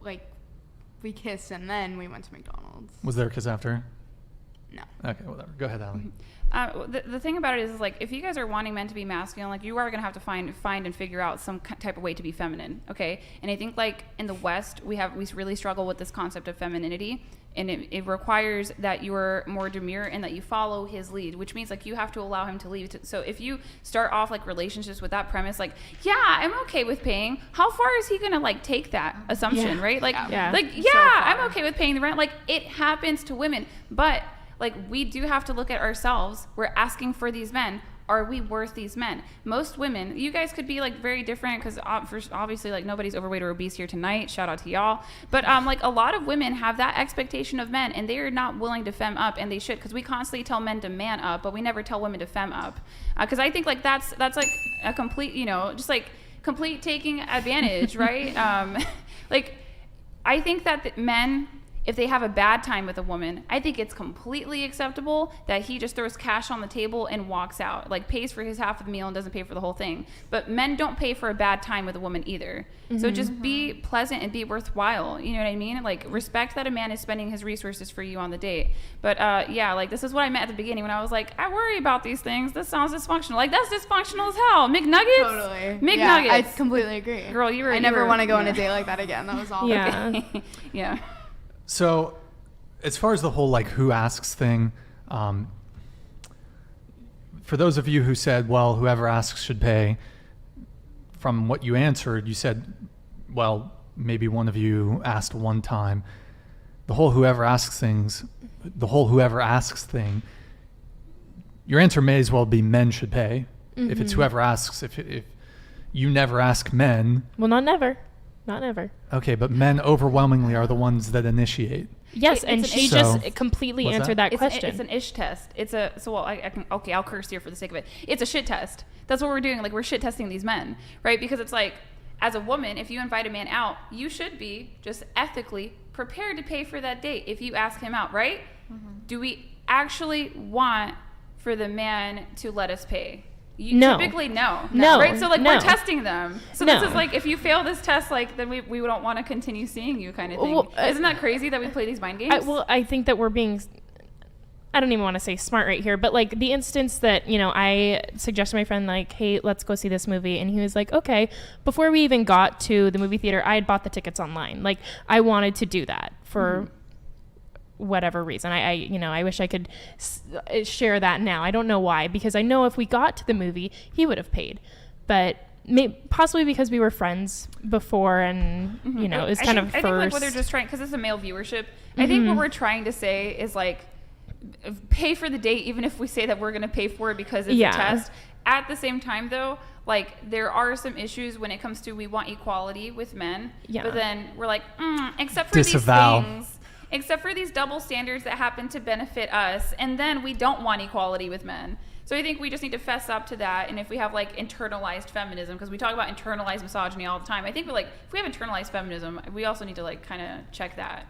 like, we kissed and then we went to McDonald's. Was there a kiss after? No. Okay, whatever. Go ahead, Allie. The thing about it is like, if you guys are wanting men to be masculine, like, you are going to have to find and figure out some type of way to be feminine, okay? And I think, like, in the West, we really struggle with this concept of femininity, and it requires that you are more demure and that you follow his lead, which means, like, you have to allow him to lead. So if you start off, like, relationships with that premise, like, yeah, I'm okay with paying, how far is he going to, like, take that assumption, right? Like, I'm okay with paying the rent. Like, it happens to women, but... like, we do have to look at ourselves. We're asking for these men. Are we worth these men? Most women, you guys could be, like, very different because obviously, like, nobody's overweight or obese here tonight. Shout out to y'all. But, like, a lot of women have that expectation of men, and they are not willing to femme up, and they should, because we constantly tell men to man up, but we never tell women to femme up. Because I think, like, that's like a complete, you know, just, like, complete taking advantage, right? Like, I think that men... if they have a bad time with a woman, I think it's completely acceptable that he just throws cash on the table and walks out, like pays for his half of the meal and doesn't pay for the whole thing. But men don't pay for a bad time with a woman either. Mm-hmm. So just be pleasant and be worthwhile. You know what I mean? Like, respect that a man is spending his resources for you on the date. But yeah, like, this is what I meant at the beginning when I was like, I worry about these things. This sounds dysfunctional. Like, that's dysfunctional as hell. McNuggets? Totally. McNuggets. Yeah, I completely agree. Girl, I never want to go on a date like that again. That was awful. Yeah. Okay. Yeah. So, as far as the whole, like, who asks thing, for those of you who said, well, whoever asks should pay, from what you answered, you said, well, maybe one of you asked one time. The whole whoever asks thing, your answer may as well be men should pay. Mm-hmm. If it's whoever asks, if you never ask men. Well, not never. Not ever. Okay, but men overwhelmingly are the ones that initiate. Yes, and she just completely answered that question. It's an ish test. I'll curse here for the sake of it. It's a shit test. That's what we're doing. Like, we're shit testing these men, right? Because it's like, as a woman, if you invite a man out, you should be just ethically prepared to pay for that date if you ask him out, right? Mm-hmm. Do we actually want for the man to let us pay? No. Typically, no. Right? So, like, we're testing them. So this is like, if you fail this test, like, then we don't want to continue seeing you kind of thing. Well, isn't that crazy that we play these mind games? I think that we're being, I don't even want to say smart right here, but, like, the instance that, you know, I suggested to my friend, like, hey, let's go see this movie. And he was like, okay. Before we even got to the movie theater, I had bought the tickets online. Like, I wanted to do that for... whatever reason. I wish I could share that now. I don't know why, because I know if we got to the movie, he would have paid. But possibly because we were friends before, and you know, it was kind of first. I think, like, what they're just trying, because it's a male viewership. I think what we're trying to say is, like, pay for the date, even if we say that we're going to pay for it because it's a test. At the same time, though, like, there are some issues when it comes to we want equality with men, but then we're like, except for disavow these things. Except for these double standards that happen to benefit us, and then we don't want equality with men. So I think we just need to fess up to that. And if we have, like, internalized feminism, because we talk about internalized misogyny all the time, I think if we have internalized feminism, we also need to, like, kind of check that.